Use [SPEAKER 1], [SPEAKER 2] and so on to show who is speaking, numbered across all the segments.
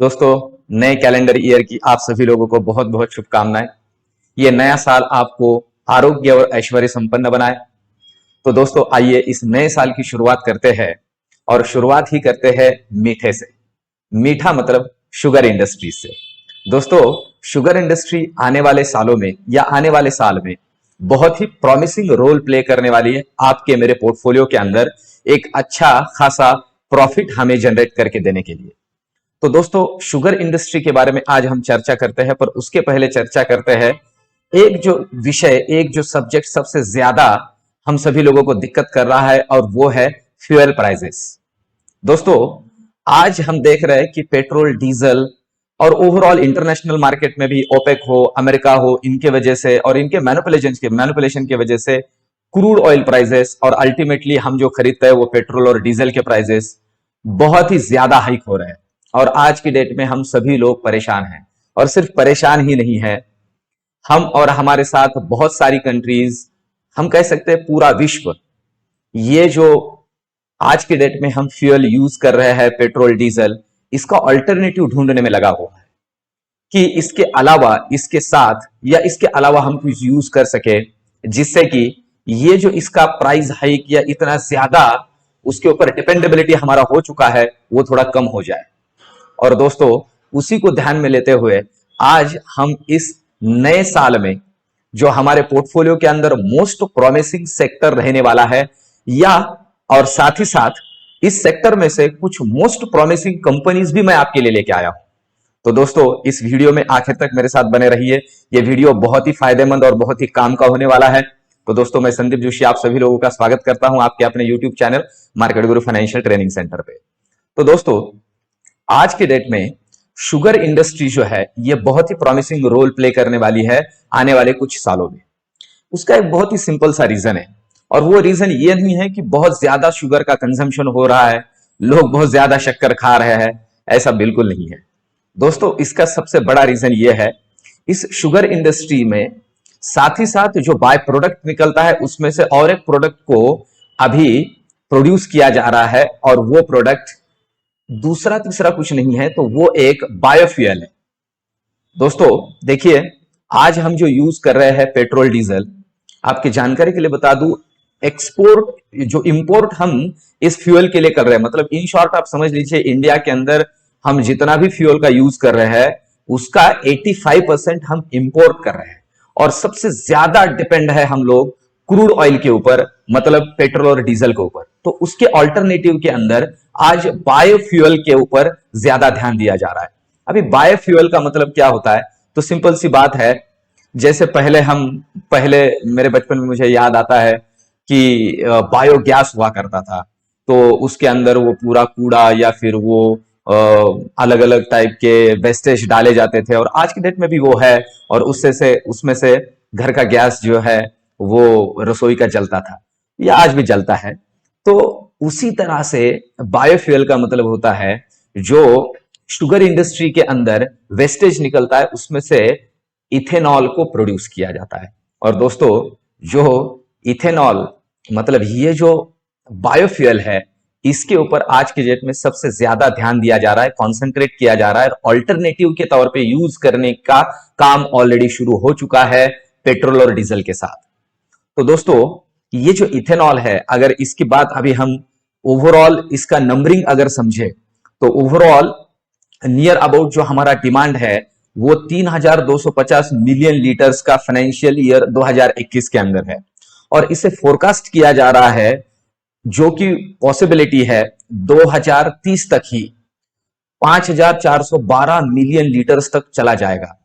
[SPEAKER 1] दोस्तों, नए calendar year की आप सभी लोगों को बहुत बहुत शुभकामनाएं। ये नया साल आपको आरोग्य और ऐश्वर्य संपन्न बनाए। तो दोस्तों, आइए इस नए साल की शुरुआत करते हैं और शुरुआत ही करते हैं मीठे से। मीठा मतलब शुगर इंडस्ट्री से। दोस्तों, शुगर इंडस्ट्री आने वाले सालों में या आने वाले साल में बहुत ही प्रॉमिसिंग रोल प्ले करने वाली है आपके मेरे पोर्टफोलियो के अंदर एक अच्छा खासा प्रॉफिट हमें जनरेट करके देने के लिए। तो दोस्तों, शुगर इंडस्ट्री के बारे में आज हम चर्चा करते हैं, पर उसके पहले चर्चा करते हैं एक जो विषय, एक जो सब्जेक्ट सबसे ज्यादा हम सभी लोगों को दिक्कत कर रहा है, और वो है फ्यूल प्राइसेस। दोस्तों, आज हम देख रहे हैं कि पेट्रोल, डीजल और ओवरऑल इंटरनेशनल मार्केट में भी ओपेक हो, अमेरिका हो, इनके वजह से और इनके मैनिपुलेशन की वजह से क्रूड ऑयल प्राइसेस और अल्टीमेटली हम जो खरीदते हैं वो पेट्रोल और डीजल के प्राइसेस बहुत ही ज्यादा हाइक हो रहे हैं। और आज की डेट में हम सभी लोग परेशान हैं, और सिर्फ परेशान ही नहीं है, हम और हमारे साथ बहुत सारी कंट्रीज, हम कह सकते हैं पूरा विश्व, ये जो आज की डेट में हम फ्यूल यूज कर रहे हैं पेट्रोल डीजल, इसका अल्टरनेटिव ढूंढने में लगा हुआ है कि इसके अलावा, इसके साथ या इसके अलावा हम कुछ यूज कर सके जिससे कि ये जो इसका प्राइस हाइक या इतना ज्यादा उसके ऊपर डिपेंडेबिलिटी हमारा हो चुका है वो थोड़ा कम हो जाए। और दोस्तों, उसी को ध्यान में लेते हुए आज हम इस नए साल में जो हमारे पोर्टफोलियो के अंदर मोस्ट प्रॉमिसिंग सेक्टर रहने वाला है, या और साथ ही साथ इस सेक्टर में से कुछ मोस्ट प्रॉमिसिंग कंपनीज भी मैं आपके लिए लेके आया हूं। तो दोस्तों, इस वीडियो में आखिर तक मेरे साथ बने रहिए। ये वीडियो बहुत ही फायदेमंद और बहुत ही काम का होने वाला है। तो दोस्तों, मैं संदीप जोशी आप सभी लोगों का स्वागत करता हूं आपके अपने यूट्यूब चैनल मार्केट गुरु फाइनेंशियल ट्रेनिंग सेंटर पे। तो दोस्तों, आज के डेट में शुगर इंडस्ट्री जो है ये बहुत ही प्रॉमिसिंग रोल प्ले करने वाली है आने वाले कुछ सालों में। उसका एक बहुत ही सिंपल सा रीजन है, और वो रीजन ये नहीं है कि बहुत ज्यादा शुगर का कंजम्पशन हो रहा है, लोग बहुत ज्यादा शक्कर खा रहे हैं, ऐसा बिल्कुल नहीं है। दोस्तों, इसका सबसे बड़ा रीजन ये है, इस शुगर इंडस्ट्री में साथ ही साथ जो बाय प्रोडक्ट निकलता है उसमें से और एक प्रोडक्ट को अभी प्रोड्यूस किया जा रहा है, और वो प्रोडक्ट दूसरा तीसरा कुछ नहीं है, तो वो एक बायोफ्यूल है। दोस्तों देखिए, आज हम जो यूज कर रहे हैं पेट्रोल डीजल, आपकी जानकारी के लिए बता दूं, एक्सपोर्ट जो इंपोर्ट हम इस फ्यूल के लिए कर रहे हैं, मतलब इन शॉर्ट आप समझ लीजिए, इंडिया के अंदर हम जितना भी फ्यूल का यूज कर रहे हैं उसका 85% हम इंपोर्ट कर रहे हैं, और सबसे ज्यादा डिपेंड है हम लोग क्रूड ऑयल के ऊपर, मतलब पेट्रोल और डीजल के ऊपर। तो उसके ऑल्टरनेटिव के अंदर आज बायोफ्यूल के ऊपर ज्यादा ध्यान दिया जा रहा है। अभी बायोफ्यूल का मतलब क्या होता है? तो सिंपल सी बात है, जैसे पहले मेरे बचपन में मुझे याद आता है कि बायोगैस हुआ करता था, तो उसके अंदर वो पूरा कूड़ा या फिर वो अलग अलग टाइप के वेस्टेज डाले जाते थे, और आज की डेट में भी वो है, और उसमें से घर का गैस जो है वो रसोई का जलता था, या आज भी जलता है। तो उसी तरह से बायोफ्यूल का मतलब होता है जो शुगर इंडस्ट्री के अंदर वेस्टेज निकलता है उसमें से इथेनॉल को प्रोड्यूस किया जाता है। और दोस्तों, जो इथेनॉल मतलब ये जो बायोफ्यूल है, इसके ऊपर आज के डेट में सबसे ज्यादा ध्यान दिया जा रहा है, कॉन्सेंट्रेट किया जा रहा है, ऑल्टरनेटिव के तौर पे यूज करने का काम ऑलरेडी शुरू हो चुका है पेट्रोल और डीजल के साथ। तो दोस्तों, ये जो इथेनॉल है, अगर इसकी बात अभी हम ओवरऑल इसका नंबरिंग अगर समझे, तो ओवरऑल नियर अबाउट जो हमारा डिमांड है वो 3250 मिलियन लीटर्स का फाइनेंशियल ईयर 2021 के अंदर है, और इसे फोरकास्ट किया जा रहा है, जो कि पॉसिबिलिटी है 2030 तक ही 5412 मिलियन लीटर्स तक चला जाएगा।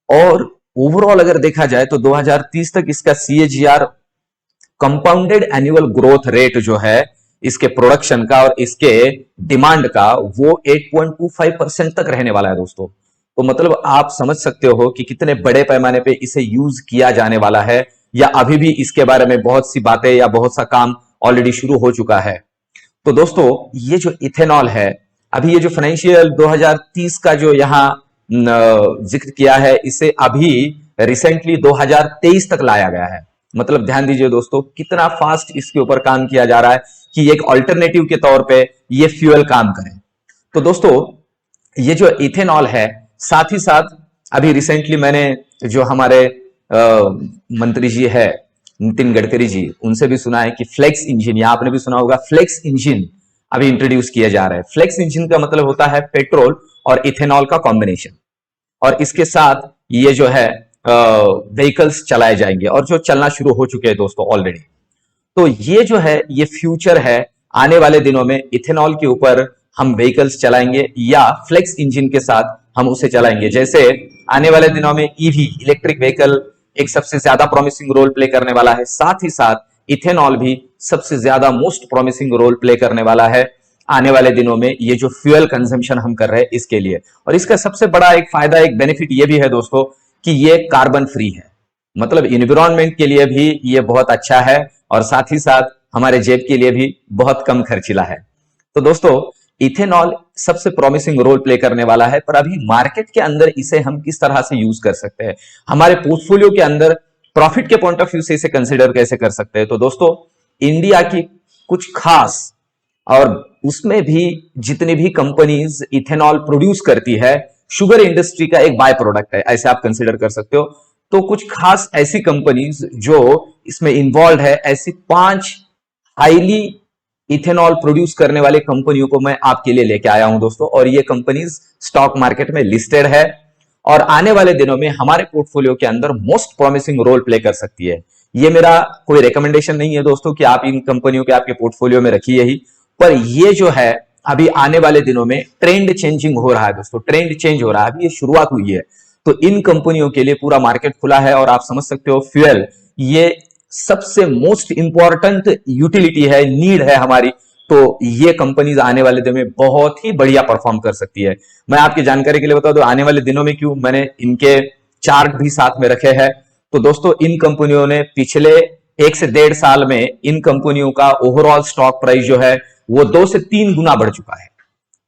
[SPEAKER 1] और ओवरऑल अगर देखा जाए तो 2030 तक इसका CAGR, compounded annual growth rate जो है इसके प्रोडक्शन का और इसके डिमांड का, वो 8.25% तक रहने वाला है दोस्तों। तो मतलब आप समझ सकते हो कि कितने बड़े पैमाने पे इसे यूज किया जाने वाला है, या अभी भी इसके बारे में बहुत सी बातें या बहुत सा काम ऑलरेडी शुरू हो चुका है। तो दोस्तों, ये जो इथेनॉल है, अभी ये जो फाइनेंशियल 2030 का जो यहां जिक्र किया है, इसे अभी रिसेंटली 2023 तक लाया गया है। मतलब ध्यान दीजिए दोस्तों, कितना फास्ट इसके ऊपर काम किया जा रहा है कि एक ऑल्टरनेटिव के तौर पे ये फ्यूल काम करे। तो दोस्तों, ये जो इथेनॉल है, साथ ही साथ अभी रिसेंटली मैंने जो हमारे मंत्री जी है नितिन गडकरी जी, उनसे भी सुना है कि फ्लेक्स इंजन, या आपने भी सुना होगा फ्लेक्स इंजन अभी इंट्रोड्यूस किया जा रहा है। फ्लेक्स इंजन का मतलब होता है पेट्रोल और इथेनॉल का कॉम्बिनेशन, और इसके साथ ये जो है व्हीकल्स चलाए जाएंगे, और जो चलना शुरू हो चुके हैं दोस्तों ऑलरेडी। तो ये जो है ये फ्यूचर है, आने वाले दिनों में इथेनॉल के ऊपर हम व्हीकल्स चलाएंगे या फ्लेक्स इंजन के साथ हम उसे चलाएंगे। जैसे आने वाले दिनों में ईवी, इलेक्ट्रिक व्हीकल एक सबसे ज्यादा प्रॉमिसिंग रोल प्ले करने वाला है, साथ ही साथ इथेनॉल भी सबसे ज्यादा मोस्ट प्रॉमिसिंग रोल प्ले करने वाला है आने वाले दिनों में, ये जो फ्यूल कंजम्पशन हम कर रहे हैं इसके लिए। और इसका सबसे बड़ा एक फायदा, एक बेनिफिट ये भी है दोस्तों कि ये कार्बन फ्री है, मतलब इन्वायरमेंट के लिए भी ये बहुत अच्छा है, और साथ ही साथ हमारे जेब के लिए भी बहुत कम खर्चीला है। तो दोस्तों इथेनॉल सबसे प्रॉमिसिंग रोल प्ले करने वाला है, पर अभी मार्केट के अंदर इसे हम किस तरह से यूज कर सकते हैं, हमारे पोर्टफोलियो के अंदर प्रॉफिट के पॉइंट ऑफ व्यू से इसे कंसिडर कैसे कर सकते हैं। तो दोस्तों इंडिया की कुछ खास, और उसमें भी जितनी भी कंपनीज इथेनॉल प्रोड्यूस करती है, शुगर इंडस्ट्री का एक बाय प्रोडक्ट है, ऐसे आप कंसिडर कर सकते हो। तो कुछ खास ऐसी कंपनीज जो इसमें इन्वॉल्व है, ऐसी 5 हाईली इथेनॉल प्रोड्यूस करने वाले कंपनियों को मैं आपके लिए लेके आया हूं दोस्तों, और ये कंपनीज स्टॉक मार्केट में लिस्टेड है, और आने वाले दिनों में हमारे पोर्टफोलियो के अंदर मोस्ट प्रॉमिसिंग रोल प्ले कर सकती है। ये मेरा कोई रिकमेंडेशन नहीं है दोस्तों कि आप इन कंपनियों के आपके पोर्टफोलियो में रखिए ही, पर ये जो है अभी आने वाले दिनों में ट्रेंड चेंजिंग हो रहा है दोस्तों, ट्रेंड चेंज हो रहा है, अभी ये शुरुआत हुई है। तो इन कंपनियों के लिए पूरा मार्केट खुला है, और आप समझ सकते हो फ्यूल ये सबसे मोस्ट इंपॉर्टेंट यूटिलिटी है, नीड है हमारी। तो ये कंपनीज आने वाले दिनों में बहुत ही बढ़िया परफॉर्म कर सकती है। मैं आपकी जानकारी के लिए बता दूं आने वाले दिनों में क्यों मैंने इनके चार्ट भी साथ में रखे हैं। तो दोस्तों इन कंपनियों ने पिछले 1 से 1.5 साल में इन कंपनियों का ओवरऑल स्टॉक प्राइस जो है वो 2 से 3 गुना बढ़ चुका है।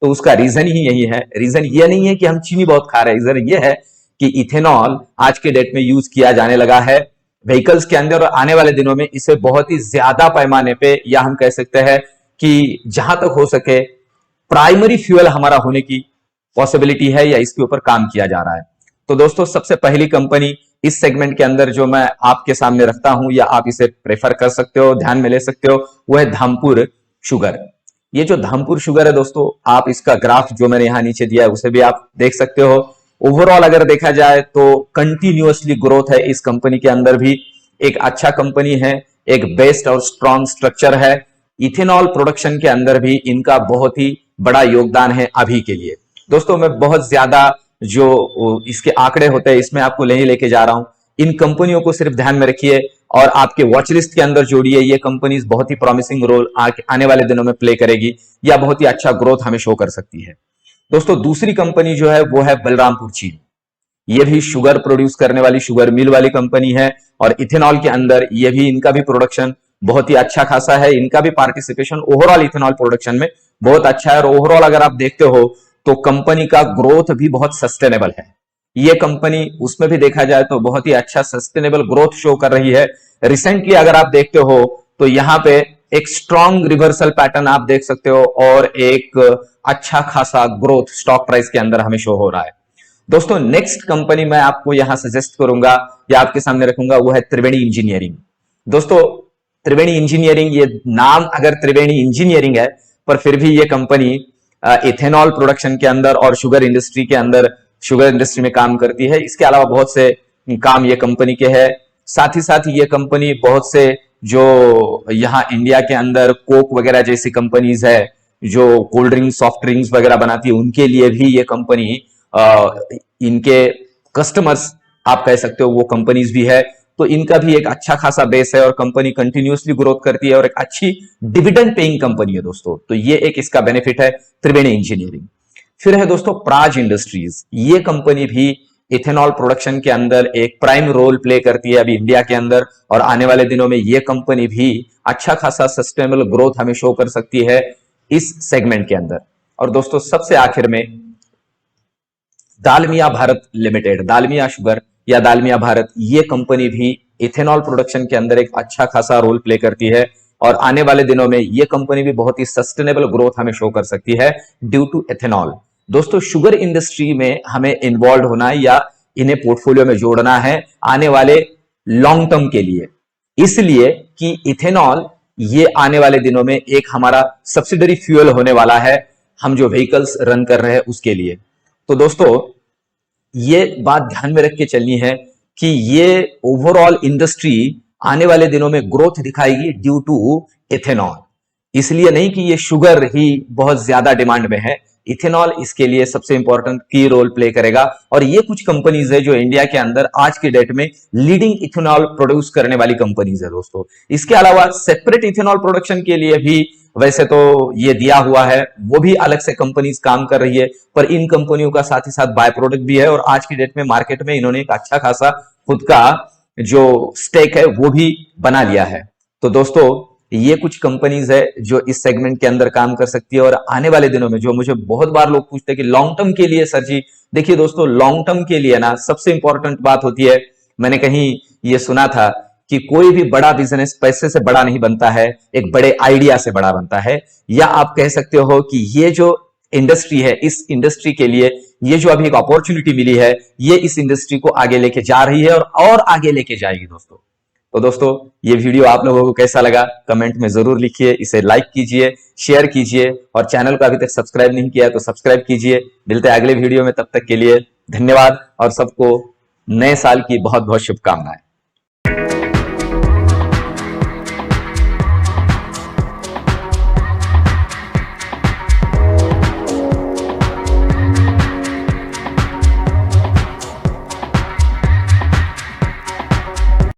[SPEAKER 1] तो उसका रीजन ही यही है, रीजन ये नहीं है कि हम चीनी बहुत खा रहे हैं, रीजन ये है कि इथेनॉल आज के डेट में यूज किया जाने लगा है व्हीकल्स के अंदर, और आने वाले दिनों में इसे बहुत ही ज्यादा पैमाने पे, या हम कह सकते हैं कि जहां तक हो सके प्राइमरी फ्यूल हमारा होने की पॉसिबिलिटी है, या इसके ऊपर काम किया जा रहा है। तो दोस्तों सबसे पहली कंपनी इस सेगमेंट के अंदर जो मैं आपके सामने रखता हूं, या आप इसे प्रेफर कर सकते हो, ध्यान में ले सकते हो, वो है धामपुर शुगर। ये जो धामपुर शुगर है दोस्तों, आप इसका ग्राफ जो मैंने यहां नीचे दिया है उसे भी आप देख सकते हो। ओवरऑल अगर देखा जाए तो कंटिन्यूअसली ग्रोथ है इस कंपनी के अंदर भी, एक अच्छा कंपनी है, एक बेस्ट और स्ट्रॉन्ग स्ट्रक्चर है। इथेनॉल प्रोडक्शन के अंदर भी इनका बहुत ही बड़ा योगदान है अभी के लिए। दोस्तों मैं बहुत ज्यादा जो इसके आंकड़े होते हैं इसमें आपको नहीं लेके जा रहा हूं, इन कंपनियों को सिर्फ ध्यान में रखिए और आपके वॉच लिस्ट के अंदर जोड़िए। ये कंपनीज बहुत ही प्रॉमिसिंग रोल आने वाले दिनों में प्ले करेगी, या बहुत ही अच्छा ग्रोथ हमें शो कर सकती है। दोस्तों दूसरी कंपनी जो है वो है बलरामपुर चीनी। ये भी शुगर प्रोड्यूस करने वाली, शुगर मिल वाली कंपनी है, और इथेनॉल के अंदर ये भी, इनका भी प्रोडक्शन बहुत ही अच्छा खासा है, इनका भी पार्टिसिपेशन ओवरऑल इथेनॉल प्रोडक्शन में बहुत अच्छा है। और ओवरऑल अगर आप देखते हो तो कंपनी का ग्रोथ भी बहुत सस्टेनेबल है। ये कंपनी उसमें भी देखा जाए तो बहुत ही अच्छा सस्टेनेबल ग्रोथ शो कर रही है। रिसेंटली अगर आप देखते हो तो यहां पे एक स्ट्रॉन्ग रिवर्सल पैटर्न आप देख सकते हो, और एक अच्छा खासा ग्रोथ स्टॉक प्राइस के अंदर हमें शो हो रहा है। दोस्तों नेक्स्ट कंपनी मैं आपको यहां सजेस्ट करूंगा या आपके सामने रखूंगा, वो है त्रिवेणी इंजीनियरिंग। दोस्तों त्रिवेणी इंजीनियरिंग, ये नाम अगर त्रिवेणी इंजीनियरिंग है, पर फिर भी ये कंपनी इथेनॉल प्रोडक्शन के अंदर और शुगर इंडस्ट्री के अंदर, शुगर इंडस्ट्री में काम करती है। इसके अलावा बहुत से काम ये कंपनी के है। साथ ही साथ ये कंपनी बहुत से जो यहाँ इंडिया के अंदर कोक वगैरह जैसी कंपनीज है जो कोल्ड ड्रिंक्स, सॉफ्ट ड्रिंक्स वगैरह बनाती है, उनके लिए भी ये कंपनी, इनके कस्टमर्स आप कह सकते हो वो कंपनीज भी है। तो इनका भी एक अच्छा खासा बेस है, और कंपनी कंटिन्यूअसली ग्रोथ करती है, और एक अच्छी डिविडेंड पेइंग कंपनी है दोस्तों। तो ये एक इसका बेनिफिट है त्रिवेणी इंजीनियरिंग। फिर है दोस्तों प्राज इंडस्ट्रीज। ये कंपनी भी इथेनॉल प्रोडक्शन के अंदर एक प्राइम रोल प्ले करती है अभी इंडिया के अंदर, और आने वाले दिनों में ये कंपनी भी अच्छा खासा सस्टेनेबल ग्रोथ हमें शो कर सकती है इस सेगमेंट के अंदर। और दोस्तों सबसे आखिर में दालमिया भारत लिमिटेड, दालमिया शुगर या दालमिया भारत, ये कंपनी भी इथेनॉल प्रोडक्शन के अंदर एक अच्छा खासा रोल प्ले करती है, और आने वाले दिनों में ये कंपनी भी बहुत ही सस्टेनेबल ग्रोथ हमें शो कर सकती है ड्यू टू इथेनॉल। दोस्तों शुगर इंडस्ट्री में हमें इन्वॉल्व होना है या इन्हें पोर्टफोलियो में जोड़ना है आने वाले लॉन्ग टर्म के लिए, इसलिए कि इथेनॉल ये आने वाले दिनों में एक हमारा सब्सिडरी फ्यूल होने वाला है, हम जो व्हीकल्स रन कर रहे हैं उसके लिए। तो दोस्तों ये बात ध्यान में रख के चलनी है कि ये ओवरऑल इंडस्ट्री आने वाले दिनों में ग्रोथ दिखाएगी ड्यू टू इथेनॉल, इसलिए नहीं कि ये शुगर ही बहुत ज्यादा डिमांड में है, इथेनॉल इसके लिए सबसे इंपॉर्टेंट की रोल प्ले करेगा। और ये कुछ कंपनीज है जो इंडिया के अंदर आज की डेट में लीडिंग इथेनॉल प्रोड्यूस करने वाली कंपनीज है दोस्तों। इसके अलावा सेपरेट इथेनॉल प्रोडक्शन के लिए भी वैसे तो ये दिया हुआ है, वो भी अलग से कंपनीज काम कर रही है, पर इन कंपनियों का साथ ही साथ बाय प्रोडक्ट भी है और आज की डेट में मार्केट में इन्होंने एक अच्छा खासा खुद का जो स्टेक है वो भी बना लिया है। तो दोस्तों ये कुछ कंपनीज है जो इस सेगमेंट के अंदर काम कर सकती है। और आने वाले दिनों में जो मुझे बहुत बार लोग पूछते हैं कि लॉन्ग टर्म के लिए सर जी, देखिए दोस्तों लॉन्ग टर्म के लिए ना सबसे इंपॉर्टेंट बात होती है, मैंने कहीं ये सुना था कि कोई भी बड़ा बिजनेस पैसे से बड़ा नहीं बनता है, एक बड़े आइडिया से बड़ा बनता है। या आप कह सकते हो कि ये जो इंडस्ट्री है, इस इंडस्ट्री के लिए ये जो अभी एक अपॉर्चुनिटी मिली है, ये इस इंडस्ट्री को आगे लेके जा रही है और आगे लेके जाएगी दोस्तों। तो दोस्तों ये वीडियो आप लोगों को कैसा लगा कमेंट में जरूर लिखिए, इसे लाइक कीजिए, शेयर कीजिए और चैनल को अभी तक सब्सक्राइब नहीं किया तो सब्सक्राइब कीजिए। मिलते हैं अगले वीडियो में, तब तक के लिए धन्यवाद और सबको नए साल की बहुत बहुत शुभकामनाएं।